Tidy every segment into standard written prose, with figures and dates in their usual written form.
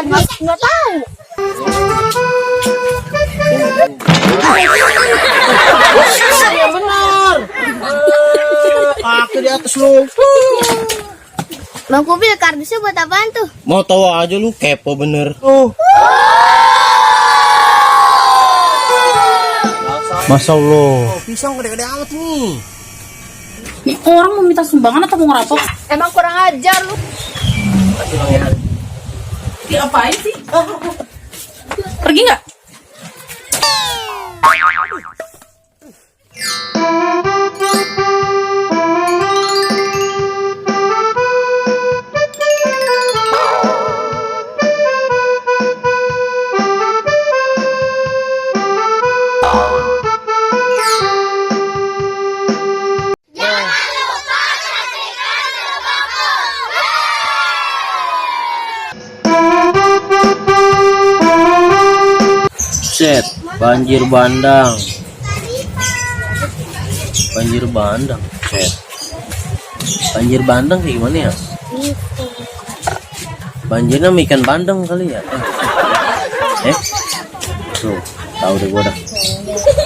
nggak tahu. Iya benar. Kaki di atas lu. Bang Kubil, kardusnya buat apaan tuh? Mau tahu aja lu, kepo bener. Masya Allah. Pisang gede-gede amat nih. Nih orang mau minta sumbangan atau mau ngerampok? Emang kurang ajar lu. Diapain sih? Pergi nggak? Set, banjir bandang. Banjir bandang, set. Banjir bandang kayak gimana ya? Banjirnya sama ikan bandeng kali ya? Tuh, tahu deh gua dah.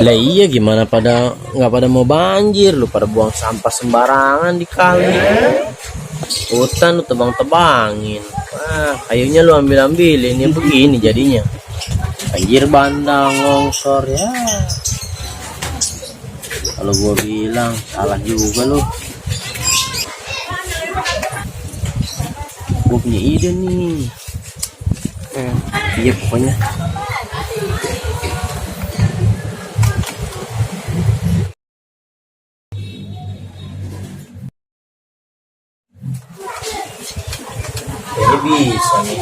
Lah iya gimana pada nggak pada mau banjir, lu pada buang sampah sembarangan di kali. Hutan lu tebang-tebangin. Kayunya lu ambil-ambilin ya begini jadinya. Banjir bandang longsor ya. Kalau gua bilang salah juga lu. Gua punya ide nih. Iya pokoknya. Ini bisa nih.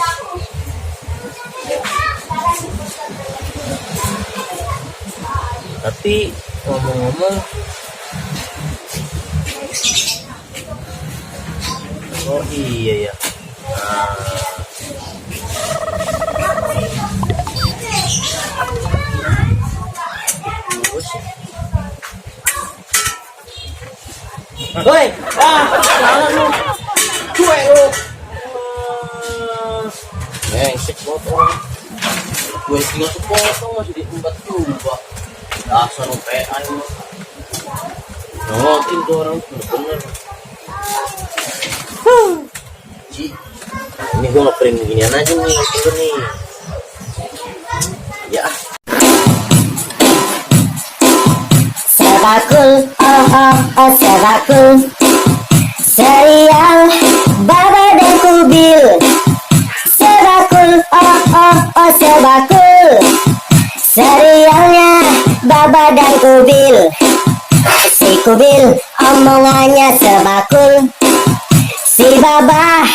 Tapi ngomong-ngomong, oh iya ya. Woi, salah lu, cuek lu. Sik potong. Gue tinggal sepotong masih diembat juga. Dasar OPan lu. Ngotin tuh orang bener-bener. Ini gue ngeprint beginian aja nih, bener nih. Ya. Sebakul, oh sebakul. Serial Baba dan Kubil. Sebakul, oh sebakul. Serialnya Baba dan Kubil. Si Kubil omongannya sebakul. Si Baba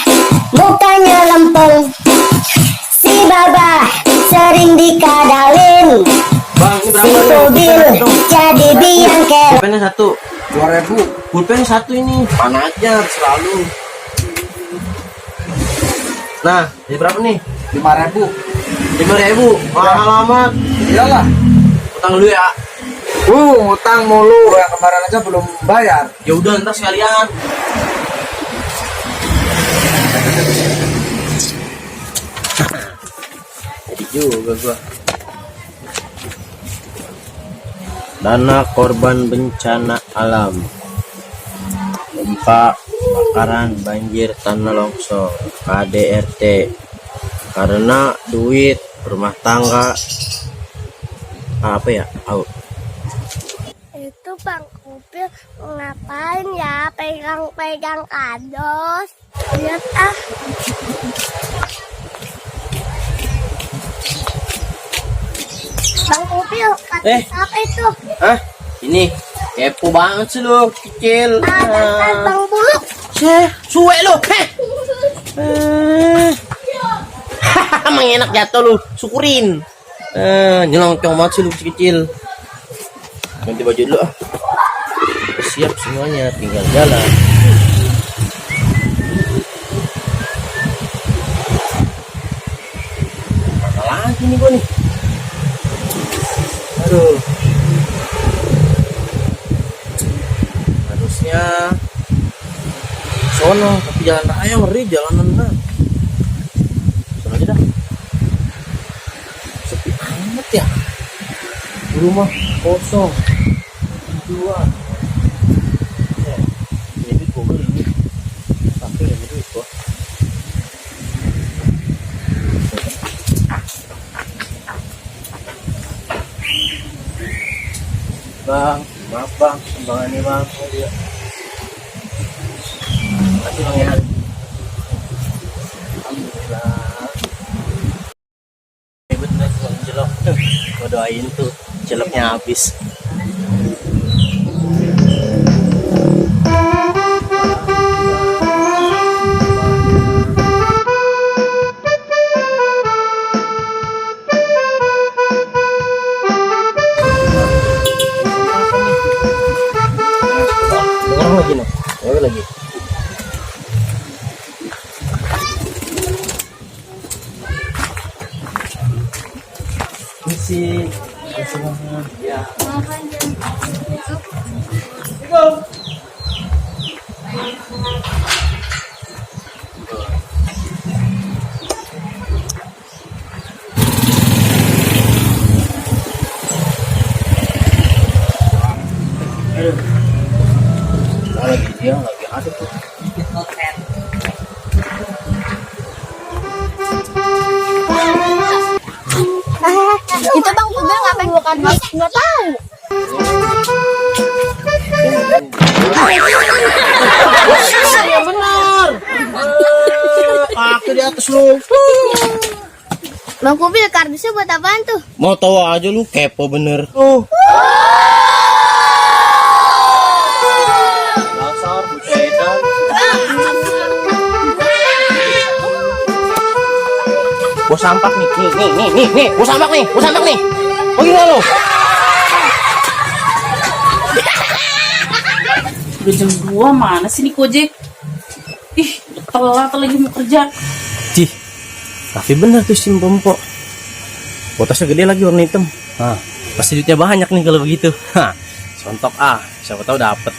mukanya lempeng. Si Baba sering dikadalin. Bang, ini Si berapa? Kubil jadi biang kerok. Pulpennya satu, 2.000. Pulpen satu ini, mana aja selalu. Nah, ini berapa nih? 5.000. 5.000. Mahal amat. Iyalah. Utang dulu ya. Utang mulu yang kemarin aja belum bayar. Ya udah ntar sekalian. Jadi juga gua. Dana korban bencana alam, gempa, kebakaran, banjir, tanah longsor, KDRT, karena duit rumah tangga apa ya? Itu Bang Kubil ngapain ya pegang-pegang kardus? Lihat ah. Bang Kubil, kardus apa itu? Hah? Ini kepo banget sih lu, kecil. Dasar Bang Buluk. Suwe lu. Emang enak jatuh lu, syukurin. Nyelongcong banget sih lu kecil. Ganti baju dulu ah. Siap semuanya, tinggal jalan. Mana lagi nih gua nih? Aduh. Harusnya sono, tapi jalan raya ngeri, jalanan nah. Sono aja dah. rumah kosong. Jual. Ini gue beli. Tapi ini duit gua. Bang, maaf bang, sumbangannya bang. Makasih bang ya. Alhamdulillah. Ribet nih bang celok. Gue doain tuh celoknya habis. Orang lagi nih, orang lagi. Misi, ya. Go. Lagi dia lagi ada tuh. Itu Bang Kubel ngapain bukan mas? Nggak tahu. Ya benar. Kaki di atas lu. Bang Kubel kardusnya buat apaan tuh? Mau tahu aja lu kepo bener. Oh. Dasar bucetan. Bos sampah nih, nih, bos sampah nih. Oh gila lo. Udah jam 2 mana sih nih Gojek? Ih, udah telat lagi mau kerja. Cih, tapi bener tuh si Mpok. Botasnya gede lagi warna hitam. Nah, pasti duitnya banyak nih kalau begitu. Hah, sontok siapa tahu dapet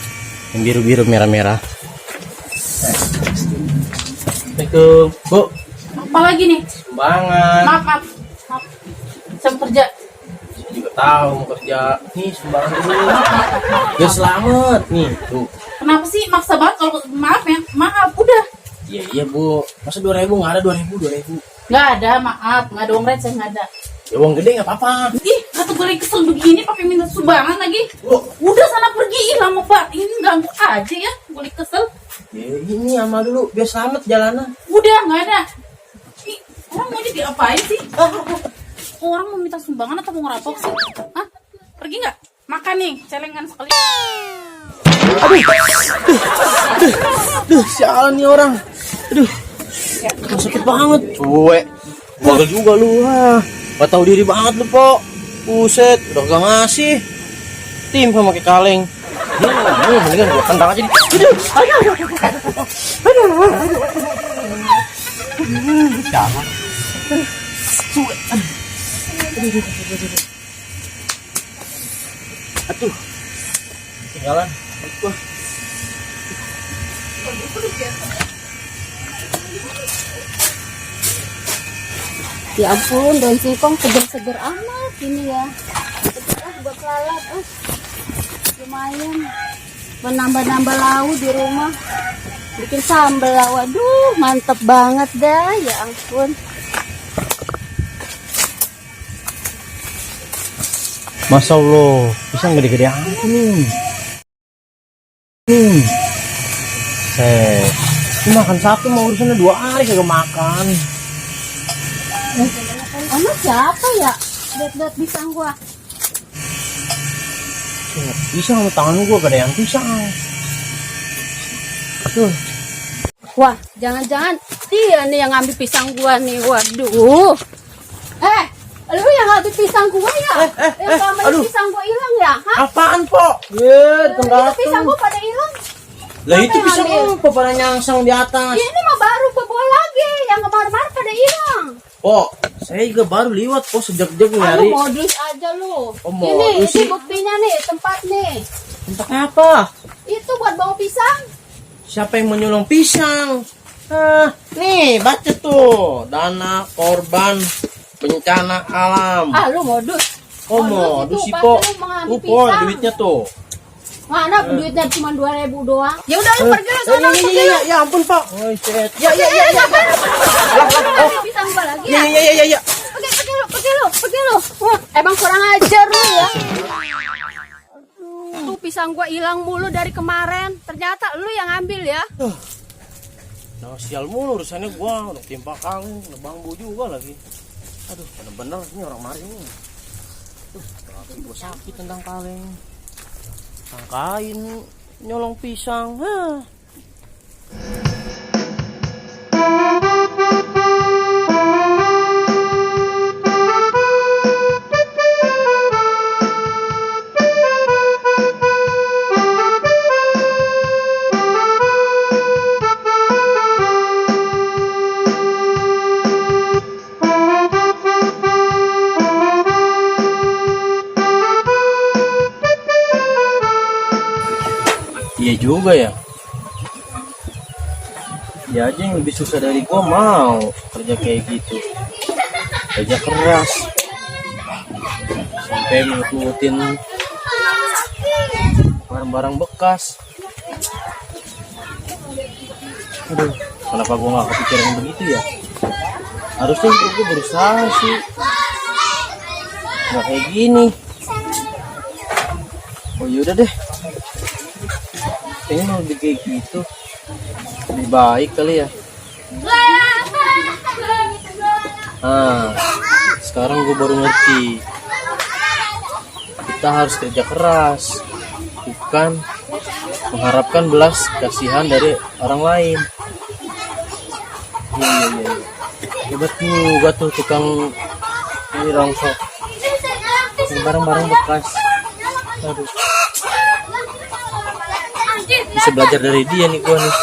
yang biru-biru merah-merah. Assalamualaikum, Bu. Apa lagi nih? Sumbangan. Maaf. Saya mau kerja. Saya juga tahu mau kerja. Nih sumbangan dulu. Biar selamat nih, tuh. Kenapa sih maksa banget kalau maaf ya? Maaf, udah. Iya Bu. Masa 2.000 nggak ada 2.000. Nggak ada, maaf. Nggak ada uang receh, nggak ada. Ya uang gede nggak apa-apa. Ih, kata gue lagi kesel begini pakai minta sumbangan lagi. Bu. Udah sana pergi, ih lama banget. Ini ganggu aja ya, gue lagi kesel. Ya, ini amal dulu biar selamat jalanan. Udah, nggak ada. Ih, orang mau diapain sih? Orang mau minta sumbangan atau mau ngerampok sih? Hah? Pergi nggak? Makan nih, celengan sekali. Duh, sialan nih orang. Aduh, sakit banget. Cuek, bagel juga lu. Gak tahu diri banget lu, Pok. Buset, udah gak ngasih. Tim sama kayak kaleng. Mendingan gua tendang aja. Jangan. Cuek. Aduh. Tinggalan. Wah. Ya ampun, daun singkong seger-seger amat ini ya. Seger buat lalat, lumayan. Menambah-nambah lauk di rumah. Bikin sambal, waduh, mantep banget dah. Ya ampun. Masya Allah, pisang gede-gede amat nih. Ini makan satu mau urusannya 2 hari kagak makan. Anak siapa ya? Lihat-lihat pisang gua. Pisang sama tangan gua gak ada yang pisang. Aduh. Wah, jangan-jangan dia nih yang ngambil pisang gua nih. Waduh. Lu yang ngambil pisang gua ya? Yang selama ini aduh. pisang gua hilang ya? Hah? Apaan, Pok? Ye, Itu pisang gua pada hilang. Lah itu Apa yang pisang ambil? apa pada nyangsang di atas? Ya, ini mah baru gua bawa lagi. Yang kemarin-kemarin pada hilang. Pok, saya juga baru liwat kok sejak-jak Aduh, nyari. modus aja lu. Oh, modus Ini sih. buktinya nih, tempat nih. Entah apa? Itu buat bawa pisang. Siapa yang menyolong pisang? Nih, baca tuh. Dana korban bencana alam. Ah, lu modus. Oh, mau, aduh si Po. Po, duitnya tuh. Mana duitnya cuma 2.000 doang. Ya udah lu pergi lu sana. Ya ampun, Pak. Oh, shit. Ya. Pisang gua lagi Ya. ya. Pergi lu. Wah, emang kurang ajar lu ya. Tuh pisang gua hilang mulu dari kemarin. Ternyata lu yang ambil ya. Nah, sial mulu urusannya gua udah timpa kaleng, udah bambu juga lagi. Aduh, bener-bener ini orang mari nih. Berarti gua sakit tendang kaleng. Sangkain nyolong pisang. Hah. Iya juga ya. Dia aja yang lebih susah dari gua mau kerja kayak gitu. Kerja keras. Sampai ngutin barang-barang bekas. Aduh, kenapa gua nggak kepikiran begitu ya? Harusnya gua berusaha sih. Nggak kayak gini. Oh yaudah deh. Kayaknya mau lebih kayak gitu lebih baik kali ya. Sekarang gue baru ngerti kita harus kerja keras, bukan mengharapkan belas kasihan dari orang lain. Iya. Hebat juga tuh tukang ini rongsok barang-barang bekas. Aduh, bisa belajar dari dia nih gua nih.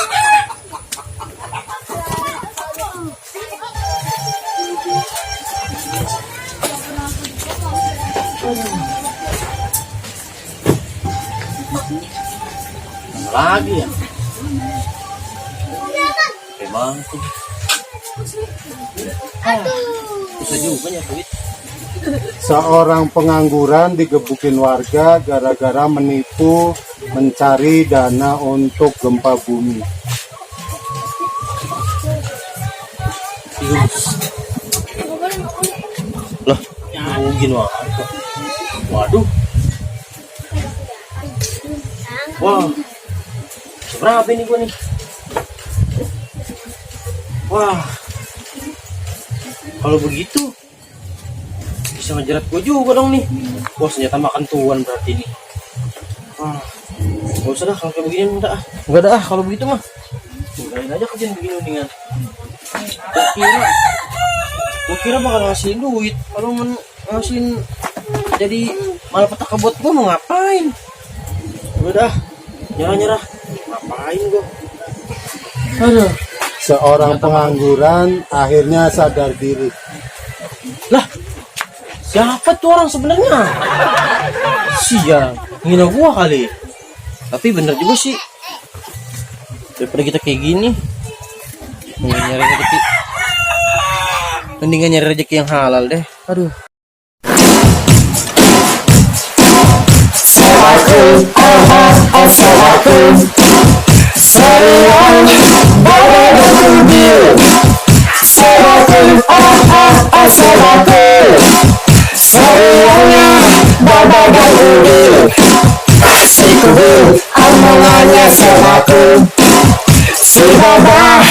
Mana lagi ya? Emang tuh. Susah juga ya duit. Seorang pengangguran digebukin warga gara-gara menipu mencari dana untuk gempa bumi. Lah, mungkin warga. Waduh. Wah. Berapa ini gua nih? Wah. Kalau begitu bisa ngejerat gue juga dong nih. Wah, senjata makan tuan berarti nih. Gak usah dah kalau kayak begini, enggak dah kalau begitu mah. Tinggalin aja kerjaan begini mendingan. Gue kira bakal ngasihin duit. Kalau ngasihin jadi malah petaka buat gue mau ngapain? Udah nyerah. Ngapain gue? Aduh. Seorang pengangguran akhirnya sadar diri. Lah, siapa tuh orang sebenarnya? Sial, ngina gua kali. Tapi bener juga sih. Daripada kita kayak gini, mendingan nyari rezeki yang halal deh. Aduh. Omongannya selaku si Baba